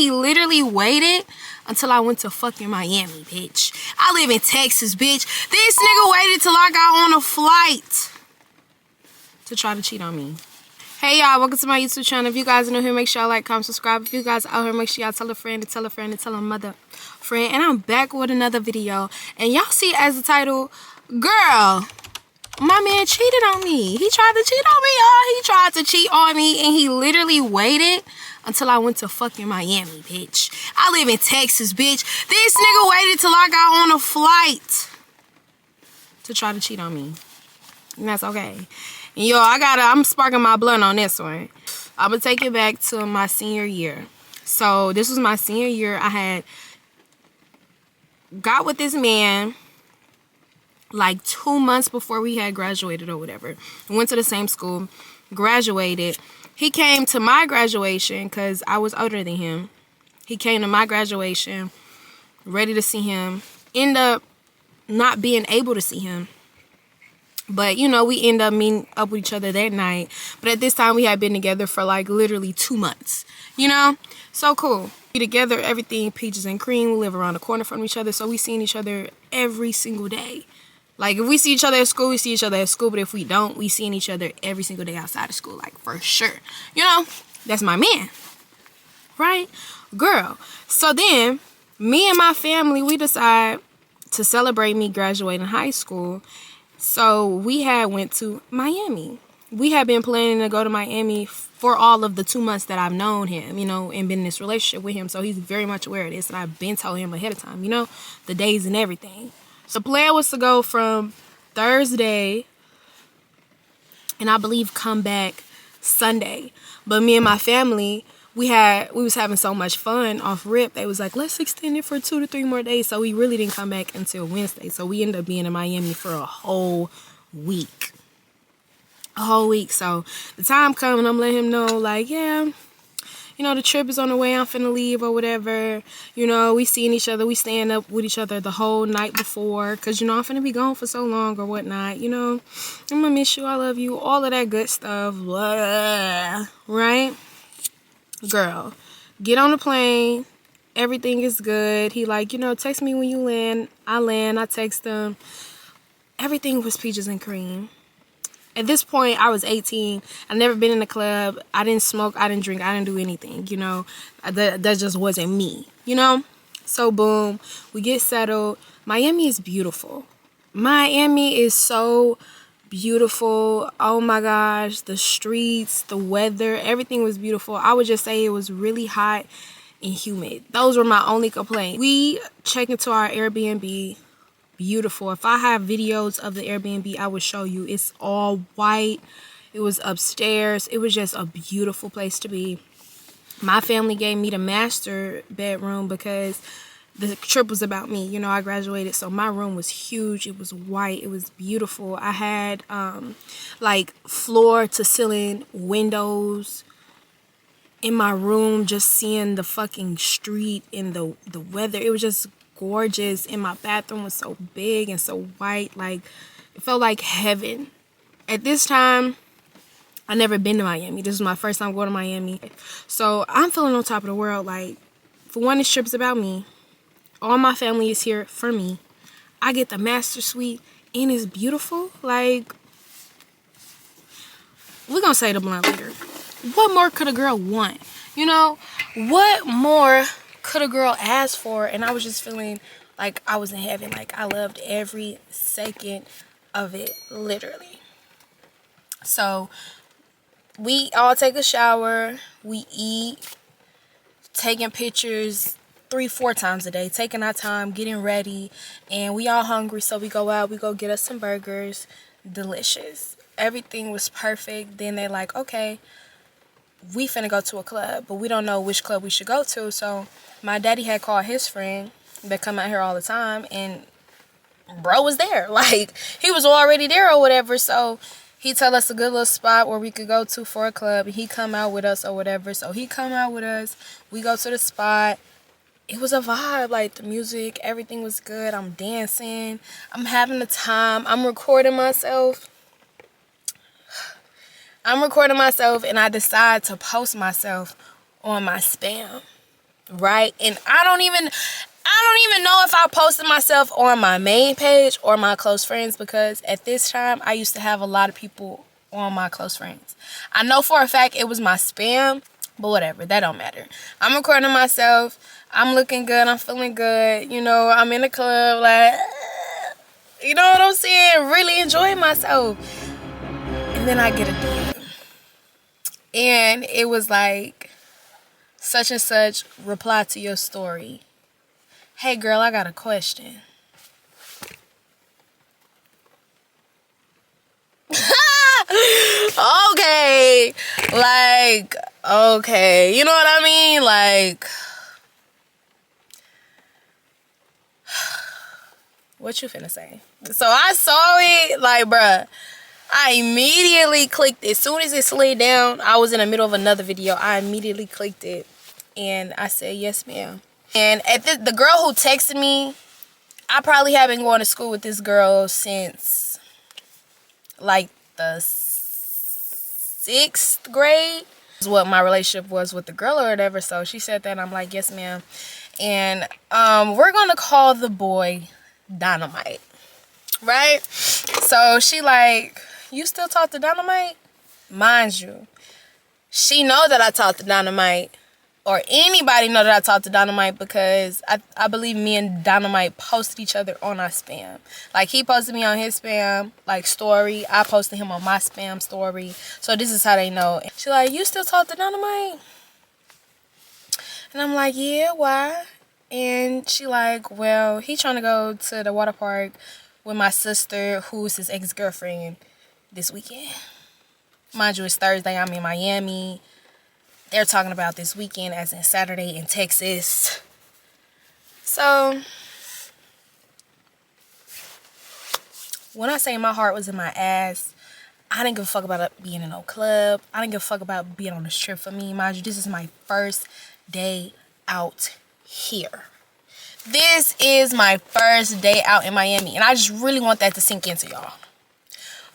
he literally waited until I went to fucking Miami, bitch. I live in Texas, bitch. This nigga waited till I got on a flight to try to cheat on me. Hey y'all, welcome to my YouTube channel. If you guys are new here, make sure y'all like, comment, subscribe. If you guys are out here, make sure y'all tell a friend to tell a friend to tell a mother friend. And I'm back with another video. And y'all see as the title, girl, my man cheated on me. He tried to cheat on me, y'all. He tried to cheat on me and he literally waited until I went to fucking Miami, bitch. I live in Texas, bitch. This nigga waited till I got on a flight to try to cheat on me. And that's okay. And yo, I'm sparking my blunt on this one. I'm gonna take it back to my senior year. So this was my senior year. I had got with this man like 2 months before we had graduated or whatever. We went to the same school, graduated. He came to my graduation because I was older than him. He came to my graduation, ready to see him. End up not being able to see him. But, you know, we end up meeting up with each other that night. But at this time, we had been together for, like, literally 2 months. You know? So cool. We together, everything, peaches and cream. We live around the corner from each other. So we seeing each other every single day. Like, if we see each other at school, we see each other at school. But if we don't, we seeing each other every single day outside of school. Like, for sure. You know? That's my man. Right? Girl. So then, me and my family, we decide to celebrate me graduating high school. So we had went to Miami. We had been planning to go to Miami for all of the 2 months that I've known him, you know, and been in this relationship with him. So he's very much aware of this. And I've been told him ahead of time, you know, the days and everything. So the plan was to go from Thursday and I believe come back Sunday. But me and my family, we was having so much fun off rip. They was like, let's extend it for 2 to 3 more days. So we really didn't come back until Wednesday. So we ended up being in Miami for a whole week. A whole week. So the time coming, I'm letting him know, like, yeah, you know, the trip is on the way. I'm finna leave or whatever. You know, we seeing each other. We staying up with each other the whole night before. Because, you know, I'm finna be gone for so long or whatnot. You know, I'm gonna miss you. I love you. All of that good stuff. Blah, right? Girl, get on the plane. Everything is good. He like, you know, text me when you land. I text him. Everything was peaches and cream. At this point, I was 18. I'd never been in a club. I didn't smoke. I didn't drink. I didn't do anything, you know. That just wasn't me, you know. So, boom. We get settled. Miami is beautiful. Miami is so beautiful. Oh my gosh, the streets, the weather, everything was beautiful. I would just say it was really hot and humid. Those were my only complaints. We check into our Airbnb. Beautiful. If I have videos of the Airbnb, I would show you. It's all white. It was upstairs. It was just a beautiful place to be. My family gave me the master bedroom because the trip was about me. You know, I graduated, so my room was huge. It was white. It was beautiful. I had, like, floor-to-ceiling windows in my room, just seeing the fucking street and the weather. It was just gorgeous. And my bathroom was so big and so white. Like, it felt like heaven. At this time, I never been to Miami. This was my first time going to Miami. So, I'm feeling on top of the world. Like, for one, this trip is about me. All my family is here for me. I get the master suite and it's beautiful. Like, we're gonna say the blunt later. What more could a girl want? You know, what more could a girl ask for? And I was just feeling like I was in heaven. Like, I loved every second of it, literally. So, we all take a shower. We eat, taking pictures 3-4 times a day, taking our time, getting ready, and we all hungry, so we go out, we go get us some burgers. Delicious. Everything was perfect. Then they're like, okay, we finna go to a club, but we don't know which club we should go to. So my daddy had called his friend that come out here all the time, and bro was there. Like, he was already there or whatever. So he tell us a good little spot where we could go to for a club, and he come out with us or whatever. So he come out with us. We go to the spot. It was a vibe. Like, the music, everything was good. I'm dancing. I'm having a time. I'm recording myself. And I decide to post myself on my spam. right? And I don't even know if I posted myself on my main page or my close friends, because at this time I used to have a lot of people on my close friends. I know for a fact it was my spam, but whatever, that don't matter. I'm recording myself. I'm looking good. I'm feeling good. You know, I'm in the club, like, you know what I'm saying? Really enjoying myself. And then I get a DM. And it was like, such and such, reply to your story. Hey girl, I got a question. Okay. Like, okay. You know what I mean? Like, what you finna say? So I saw it, like, bruh. I immediately clicked it. As soon as it slid down, I was in the middle of another video. I immediately clicked it. And I said, yes, ma'am. And at the girl who texted me, I probably have been going to school with this girl since, like, the 6th grade. Is what my relationship was with the girl or whatever. So she said that. I'm like, yes, ma'am. And we're going to call the boy Dynamite. Right? So she like, you still talk to Dynamite? Mind you, she know that I talk to Dynamite, or anybody know that I talk to Dynamite, because I believe me and Dynamite posted each other on our spam. Like, he posted me on his spam, like, story. I posted him on my spam story. So this is how they know. She like, you still talk to Dynamite? And I'm like, yeah, why? And she like, well, he trying to go to the water park with my sister, who's his ex-girlfriend, this weekend. Mind you, it's Thursday. I'm in Miami. They're talking about this weekend as in Saturday in Texas. So, when I say my heart was in my ass, I didn't give a fuck about being in no club. I didn't give a fuck about being on this trip. For me, mind you, this is my first day out here. This is my first day out in Miami, and I just really want that to sink into y'all.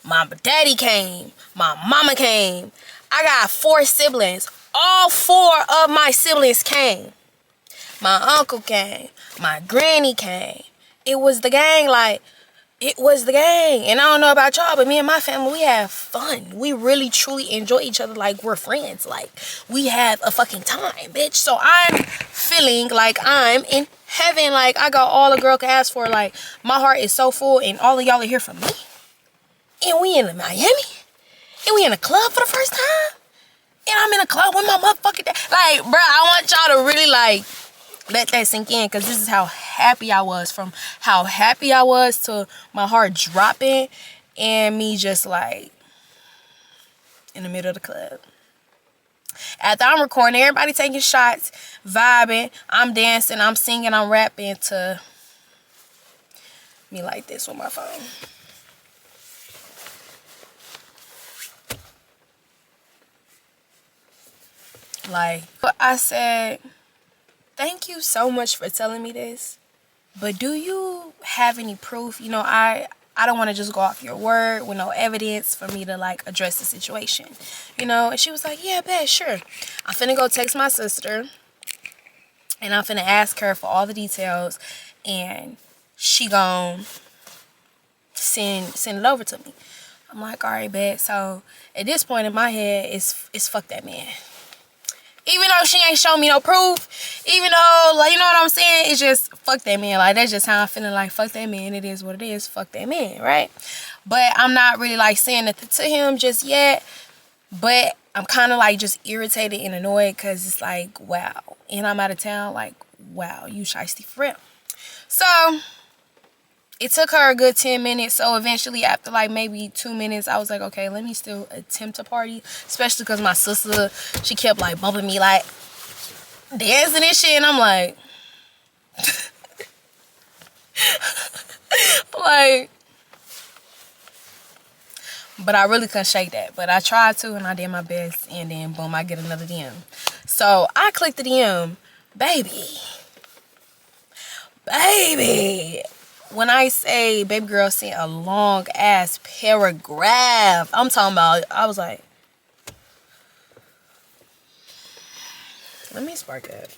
My daddy came. My mama came. I got 4 siblings. All 4 of my siblings came. My uncle came. My granny came. It was the gang, like, it was the gang. And I don't know about y'all, but me and my family, we have fun. We really, truly enjoy each other like we're friends. Like, we have a fucking time, bitch. So I'm feeling like I'm in heaven. Like, I got all a girl can ask for. Like, my heart is so full, and all of y'all are here for me. And we in Miami. And we in a club for the first time. And I'm in a club with my motherfucking dad. Like, bro, I want y'all to really, like, let that sink in, because this is how happy I was. From how happy I was to my heart dropping and me just, like, in the middle of the club. After I'm recording, everybody taking shots, vibing, I'm dancing, I'm singing, I'm rapping to me like this with my phone. Like, I said, thank you so much for telling me this, but do you have any proof? You know, I don't want to just go off your word with no evidence for me to, like, address the situation. You know, and she was like, yeah, bet, sure. I'm finna go text my sister, and I'm finna ask her for all the details, and she gon' send it over to me. I'm like, all right, bet. So at this point in my head, it's fuck that man. Even though she ain't show me no proof, even though, like, you know what I'm saying? It's just, fuck that man. Like, that's just how I'm feeling. Like, fuck that man. It is what it is. Fuck that man, right? But I'm not really, like, saying nothing to him just yet. But I'm kind of, like, just irritated and annoyed, because it's like, wow. And I'm out of town. Like, wow, you shiesty for real. So it took her a good 10 minutes. So eventually, after like maybe 2 minutes, I was like, okay, let me still attempt to party. Especially because my sister, she kept like bumping me, like dancing and shit. And I'm like, like, but I really couldn't shake that. But I tried to, and I did my best. And then boom, I get another DM. So I clicked the DM. Baby. When I say baby girl sent a long ass paragraph, I'm talking about, I was like, let me spark up.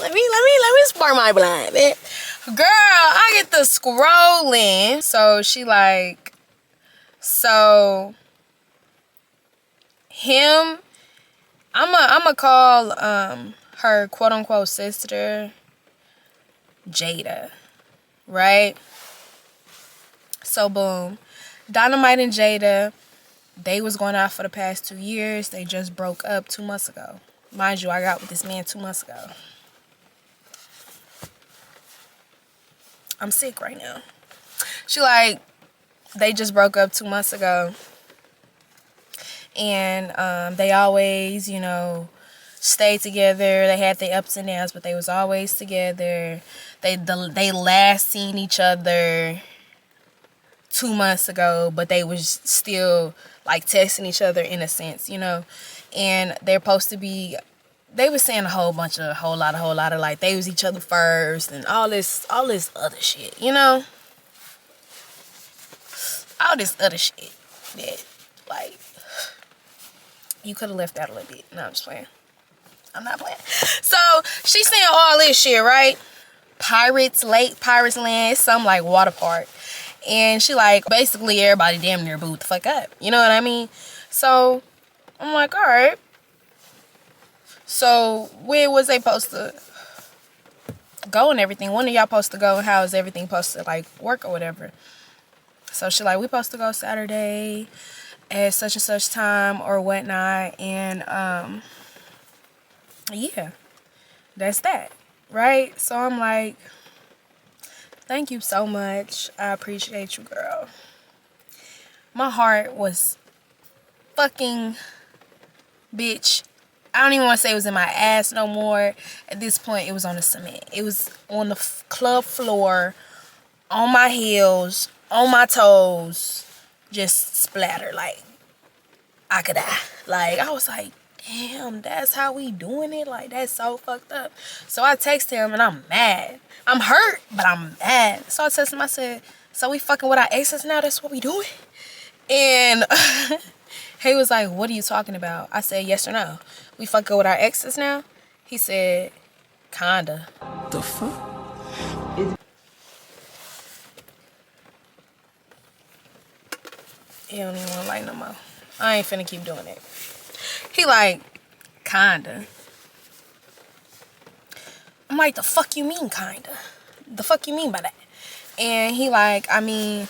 Let me spark my blind, man. Girl, I get the scrolling. So she like, so him, I'ma call her quote unquote sister Jada, right? So boom, Dynamite and Jada, they was going out for the past 2 years. They just broke up 2 months ago. Mind you, I got with this man 2 months ago. I'm sick right now. She like, they just broke up 2 months ago. And they always, you know, stayed together. They had their ups and downs, but they was always together. They last seen each other 2 months ago, but they was still like texting each other in a sense, you know. And they're supposed to be, they was saying a whole lot of like they was each other first and all this other shit, you know. All this other shit that like you could have left out a little bit. No, I'm just playing. I'm not playing. So she's saying all this shit, right? Lake Pirates Land, some like water park. And she like, basically everybody damn near booed the fuck up. You know what I mean? So I'm like, all right. So when was they supposed to go and everything? When are y'all supposed to go? And how is everything supposed to like work or whatever? So she like, we supposed to go Saturday at such and such time or whatnot. And yeah, that's that, right? So I'm like, thank you so much. I appreciate you, girl. My heart was fucking, bitch, I don't even want to say it was in my ass no more. At this point, it was on the cement. It was on the club floor, on my heels, on my toes, just splattered. Like, I could die. Like, I was like, damn, that's how we doing it? Like, that's so fucked up. So I text him, and I'm mad. I'm hurt, but I'm mad. So I texted him, I said, so we fucking with our exes now? That's what we doing? And he was like, what are you talking about? I said, yes or no? We fucking with our exes now? He said, kinda. The fuck? He don't even want to like no more. I ain't finna keep doing it. He like, kinda. I'm like, the fuck you mean kinda? The fuck you mean by that? And he like, I mean,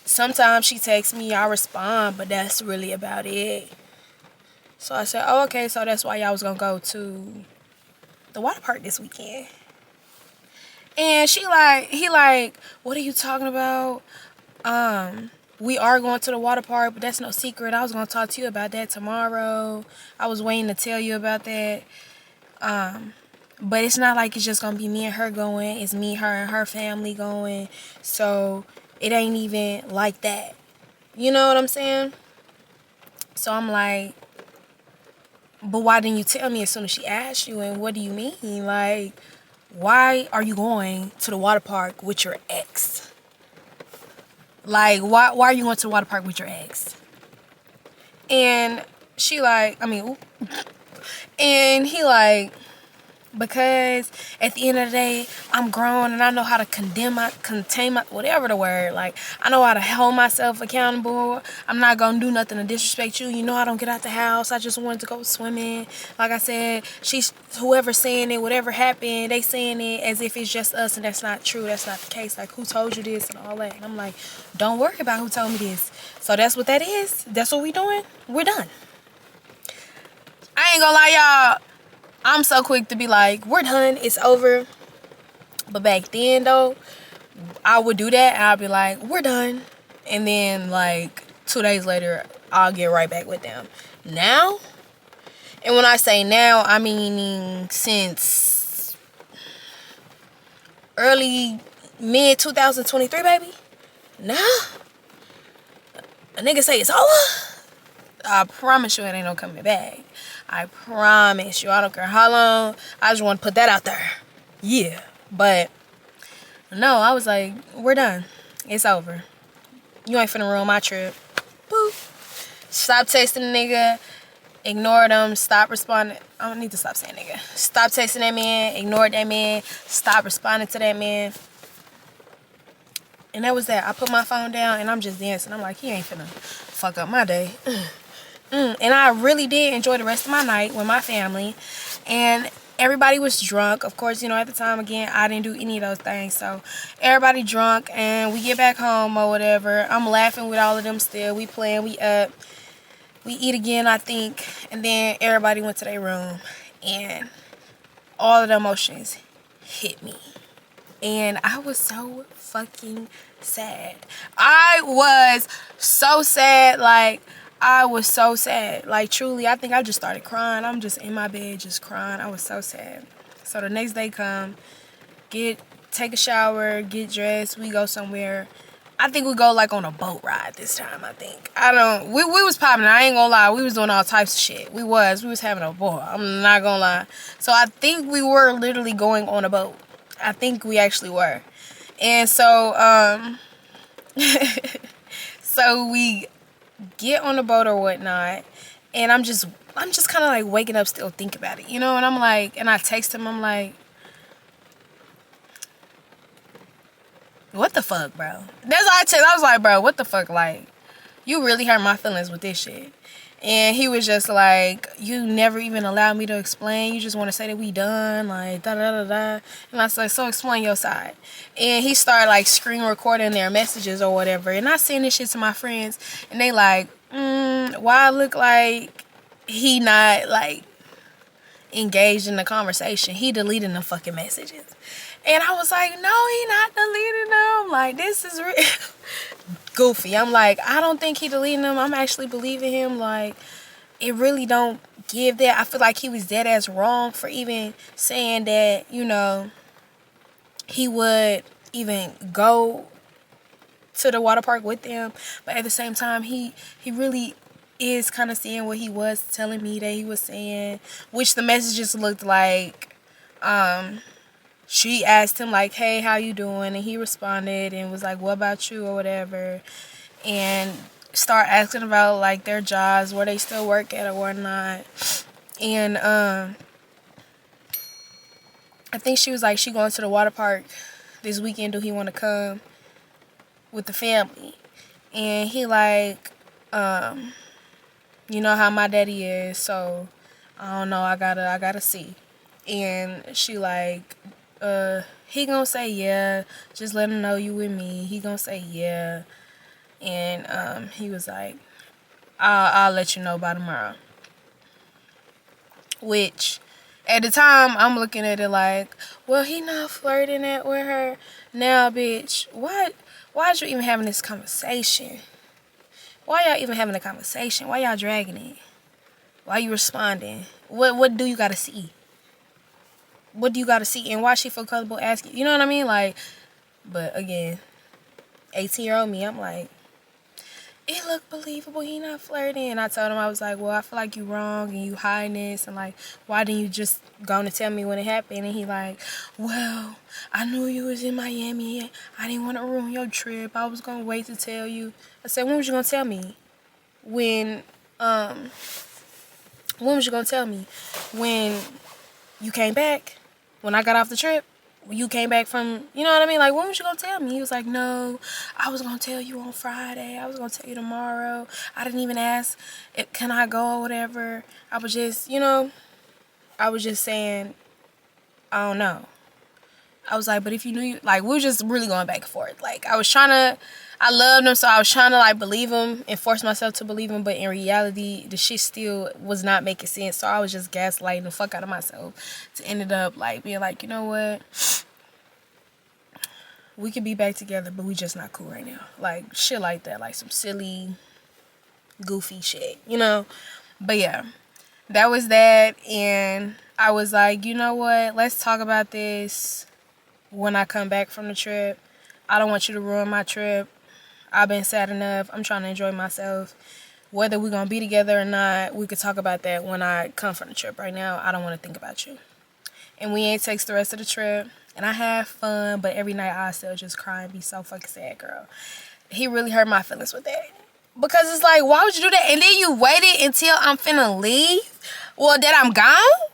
sometimes she texts me, I respond, but that's really about it. So I said, oh, okay, so that's why y'all was gonna go to the water park this weekend. And he like, what are you talking about? We are going to the water park, but that's no secret. I was gonna talk to you about that tomorrow. I was waiting to tell you about that. But it's not like it's just gonna be me and her going. It's me, her, and her family going. So it ain't even like that. You know what I'm saying? So I'm like, but why didn't you tell me as soon as she asked you? And what do you mean? Like, why are you going to the water park with your ex? Like, why are you going to the water park with your ex? And she like, and he like, because at the end of the day, I'm grown and I know how to contain my, whatever the word. Like, I know how to hold myself accountable. I'm not going to do nothing to disrespect you. You know I don't get out the house. I just wanted to go swimming. Like I said, whoever's saying it, whatever happened, they saying it as if it's just us, and that's not true. That's not the case. Like, who told you this and all that? And I'm like, don't worry about who told me this. So that's what that is. That's what we doing. We're done. I ain't gonna lie, y'all. I'm so quick to be like, we're done, it's over. But back then, though, I would do that, and I'd be like, we're done. And then, like, 2 days later, I'll get right back with them. Now, and when I say now, I mean since mid-2023, baby. Now, a nigga say it's over, I promise you it ain't no coming back. I promise you. I don't care how long. I just want to put that out there. Yeah. But, no, I was like, we're done. It's over. You ain't finna ruin my trip. Boop. Stop texting the nigga. ignored him, stop responding. I don't need to stop saying nigga. Stop texting that man, ignored that man, stop responding to that man. And that was that. I put my phone down and I'm just dancing. I'm like, he ain't finna fuck up my day. And I really did enjoy the rest of my night with my family. And everybody was drunk. Of course, you know, at the time, again, I didn't do any of those things. So everybody drunk and we get back home or whatever. I'm laughing with all of them still. We playing, we up. We eat again, I think. And then everybody went to their room. And all of the emotions hit me. And I was so fucking sad. I was so sad. Like, I was so sad. Like, truly, I think I just started crying. I'm just in my bed just crying. I was so sad. So the next day come, take a shower, get dressed. We go somewhere. I think we go, like, on a boat ride this time, I think. We was popping. I ain't gonna lie. We was doing all types of shit. We was having a ball. I'm not gonna lie. So I think we were literally going on a boat. I think we actually were. And so, so we get on the boat or whatnot, and I'm just kind of like waking up still thinking about it, you know. And I'm like, and I text him, I'm like, what the fuck, bro? That's all I text. I was like, bro, what the fuck? Like, you really hurt my feelings with this shit. And he was just like, you never even allowed me to explain. You just want to say that we done, like, da-da-da-da. And I was like, so explain your side. And he started, like, screen recording their messages or whatever. And I sent this shit to my friends. And they like, why I look like he not, like, engaged in the conversation? He deleting the fucking messages. And I was like, no, he not deleting them. Like, this is real. Goofy. I'm like, I don't think he deleting them. I'm actually believing him. Like, it really don't give that. I feel like he was dead ass wrong for even saying that, you know, he would even go to the water park with them. But at the same time, he really is kind of saying what he was telling me that he was saying, which the messages looked like, she asked him, like, hey, how you doing? And he responded and was like, what about you or whatever? And start asking about, like, their jobs, where they still work at or whatnot. And I think she was like, she going to the water park this weekend. Do he want to come with the family? And he like, you know how my daddy is, so I don't know, I gotta see. And she like, he gonna say yeah, just let him know you with me. He gonna say yeah. And he was like, I'll let you know by tomorrow. Which at the time I'm looking at it like, well, he not flirting it with her now, bitch. Why'd you even having this conversation? Why y'all even having a conversation? Why y'all dragging it? Why you responding? What do you gotta see? What do you gotta see? And why she feel comfortable asking? You know what I mean? Like, but again, 18-year-old me, I'm like, it look believable. He not flirting. And I told him, I was like, well, I feel like you wrong and you hiding this. And like, why didn't you just go and tell me when it happened? And he like, well, I knew you was in Miami. I didn't want to ruin your trip. I was going to wait to tell you. I said, when was you going to tell me? When was you going to tell me? When you came back? When I got off the trip? When you came back from, you know what I mean? Like, when was you going to tell me? He was like, no, I was going to tell you on Friday. I was going to tell you tomorrow. I didn't even ask, can I go or whatever. I was just, you know, I was just saying, I don't know. I was like, but if you knew, like, we were just really going back and forth. Like, I loved him, so I was trying to, like, believe him and force myself to believe him. But in reality, the shit still was not making sense. So I was just gaslighting the fuck out of myself to ended up, like, being like, you know what? We could be back together, but we just not cool right now. Like, shit like that. Like, some silly, goofy shit, you know? But, yeah. That was that. And I was like, you know what? Let's talk about this when I come back from the trip. I don't want you to ruin my trip. I've been sad enough. I'm trying to enjoy myself. Whether we're going to be together or not, we could talk about that when I come from the trip. Right now, I don't want to think about you. And we ain't text the rest of the trip. And I have fun, but every night I still just cry and be so fucking sad, girl. He really hurt my feelings with that. Because it's like, why would you do that? And then you waited until I'm finna leave? Well, that I'm gone?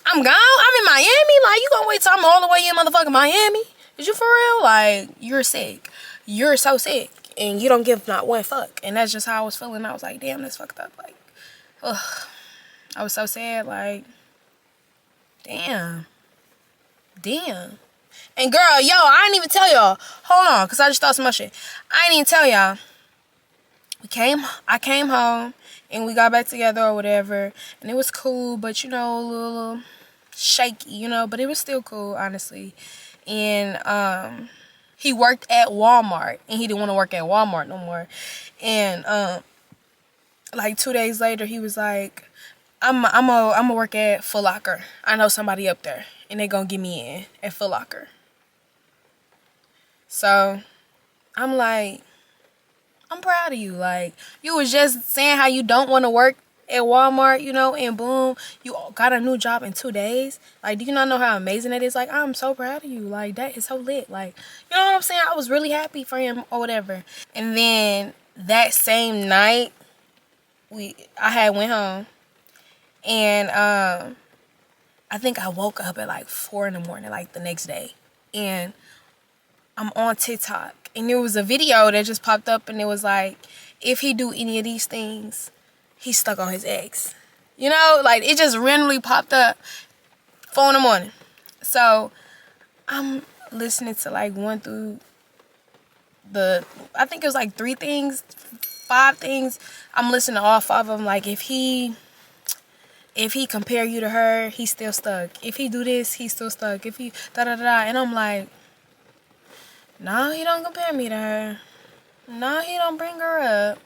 I'm gone? I'm in Miami? Like, you gonna wait till I'm all the way in motherfucking Miami? Is you for real? Like, you're sick. You're so sick. And you don't give not one fuck. And that's just how I was feeling. I was like, damn, that's fucked up. Like, ugh. I was so sad. Like, damn. Damn. And girl, yo, I didn't even tell y'all. Hold on, because I just thought some more shit. I didn't even tell y'all. I came home and we got back together or whatever, and it was cool, but you know, a little shaky, you know, but it was still cool, honestly. And he worked at Walmart, and he didn't want to work at Walmart no more. And like 2 days later, he was like, I'm a work at Foot Locker. I know somebody up there, and they gonna get me in at Foot Locker. So I'm like, I'm proud of you. Like, you was just saying how you don't want to work at Walmart, you know, and boom, you got a new job in 2 days. Like, do you not know how amazing that is? Like, I'm so proud of you. Like, that is so lit. Like, you know what I'm saying? I was really happy for him or whatever. And then that same night, I had went home, and I think I woke up at like 4 in the morning, like the next day, and I'm on TikTok, and there was a video that just popped up, and it was like, if he do any of these things, he's stuck on his ex. You know, like, it just randomly popped up 4 in the morning. So I'm listening to like 1 through I think it was like 3 things, 5 things. I'm listening to all 5 of them. Like, if he compare you to her, he's still stuck. If he do this, he's still stuck. If he da-da-da-da. And I'm like, no, he don't compare me to her. No, he don't bring her up.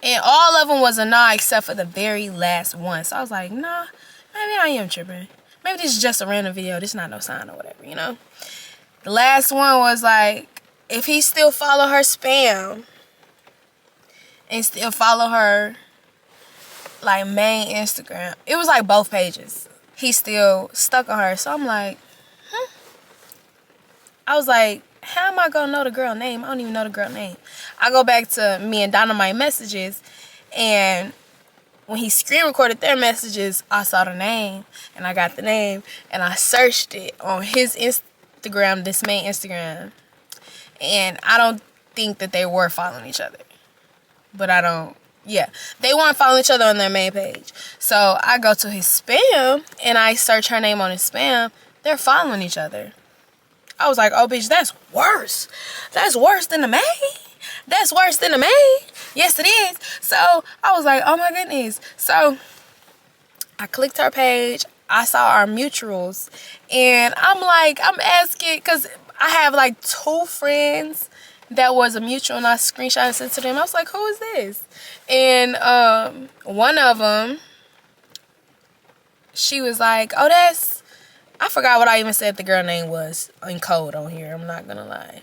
And all of them was a nah except for the very last one. So I was like, nah, maybe I am tripping. Maybe this is just a random video. This is not no sign or whatever, you know? The last one was like, if he still follow her spam and still follow her like main Instagram, it was like both pages, he's still stuck on her. So I'm like, I was like, how am I gonna know the girl name? I don't even know the girl name. I go back to me and Dynamite messages, and when he screen recorded their messages, I saw the name, and I got the name, and I searched it on his Instagram, this main Instagram, and I don't think that they were following each other. But I don't, yeah, they weren't following each other on their main page. So I go to his spam, and I search her name on his spam. They're following each other. I was like, oh, bitch, that's worse. That's worse than the main. That's worse than the main. Yes, it is. So I was like, oh, my goodness. So I clicked her page. I saw our mutuals. And I'm like, I'm asking, because I have like 2 friends that was a mutual, and I screenshot and sent to them. I was like, who is this? And one of them, she was like, oh, I forgot what I even said the girl name was in code on here. I'm not gonna lie.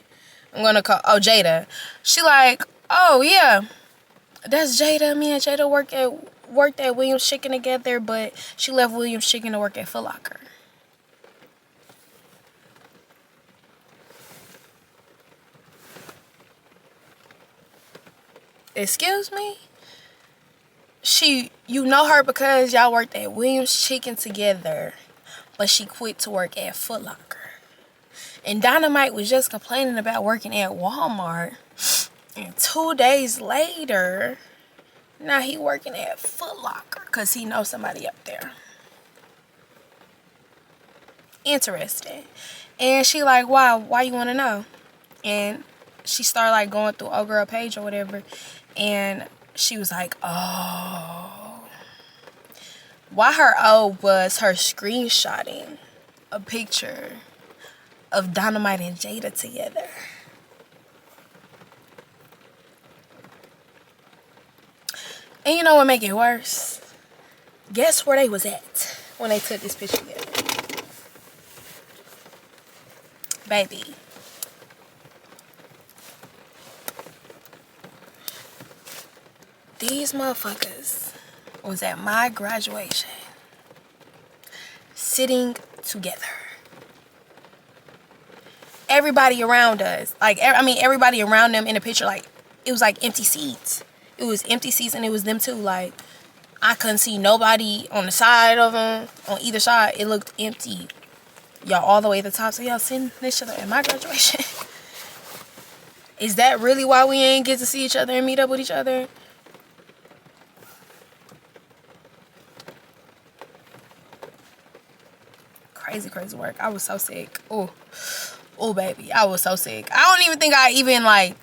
I'm gonna call, Jada. She like, oh yeah, that's Jada. Me and Jada worked at Williams Chicken together, but she left Williams Chicken to work at Foot Locker. Excuse me? You know her because y'all worked at Williams Chicken together, but she quit to work at Foot Locker. And Dynamite was just complaining about working at Walmart. And 2 days later, now he working at Foot Locker because he knows somebody up there. Interesting. And she like, why you want to know? And she started like going through old girl page or whatever. And she was like, oh. Why her was her screenshotting a picture of Dynamite and Jada together. And you know what make it worse? Guess where they was at when they took this picture together? Baby. These motherfuckers was at my graduation sitting together. Everybody around us, like, I mean, everybody around them in the picture, like, it was like empty seats. It was empty seats, and it was them too. Like, I couldn't see nobody on the side of them, on either side. It looked empty. Y'all all the way at the top. So y'all sitting next to each other at my graduation. Is that really why we ain't get to see each other and meet up with each other? Crazy, crazy work. I was so sick. Oh, baby. I was so sick. I don't even think I even, like,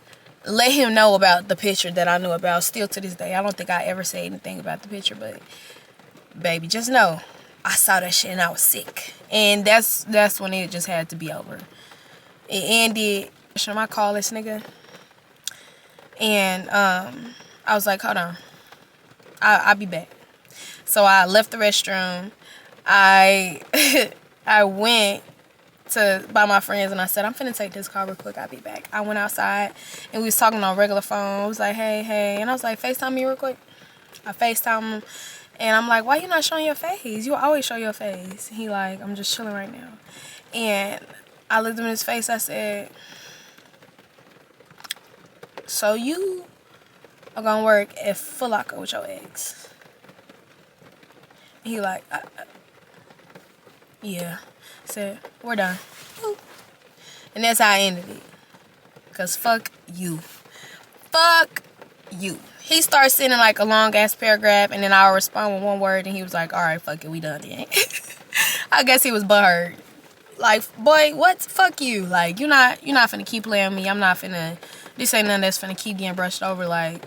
let him know about the picture that I knew about. Still to this day, I don't think I ever said anything about the picture. But, baby, just know, I saw that shit and I was sick. And that's when it just had to be over. It ended. Should I call this nigga? And I was like, hold on. I'll be back. So I left the restroom. I went to buy my friends, and I said, I'm finna take this car real quick. I'll be back. I went outside, and we was talking on regular phone. I was like, hey. And I was like, FaceTime me real quick. I FaceTime him, and I'm like, why you not showing your face? You always show your face. He like, I'm just chilling right now. And I looked him in his face. I said, so you are gonna work at Foot Locker with your ex? He like, yeah. I said, we're done. And that's how I ended it. Because fuck you. Fuck you. He starts sending like a long ass paragraph, and then I'll respond with one word, and he was like, alright, fuck it, we done then. I guess he was butthurt. Like, boy, what? Fuck you. Like, you're not finna keep playing me. I'm not finna, this ain't nothing that's finna keep getting brushed over. Like,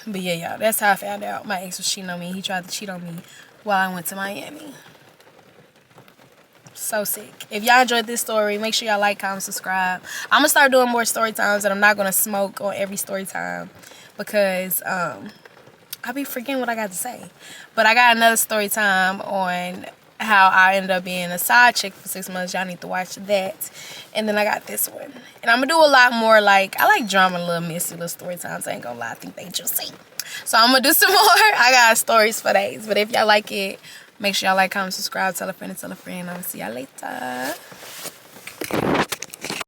But yeah, y'all, that's how I found out my ex was cheating on me. He tried to cheat on me while I went to Miami. So sick. If y'all enjoyed this story, make sure y'all like, comment, subscribe. I'm gonna start doing more story times, and I'm not gonna smoke on every story time because I be forgetting what I got to say. But I got another story time on how I ended up being a side chick for 6 months. Y'all need to watch that. And then I got this one. And I'm gonna do a lot more, like, I like drama, little messy little story times. I ain't gonna lie, I think they juicy. So I'm gonna do some more. I got stories for days. But if y'all like it, make sure y'all like, comment, subscribe, tell a friend, and tell a friend. I'll see y'all later.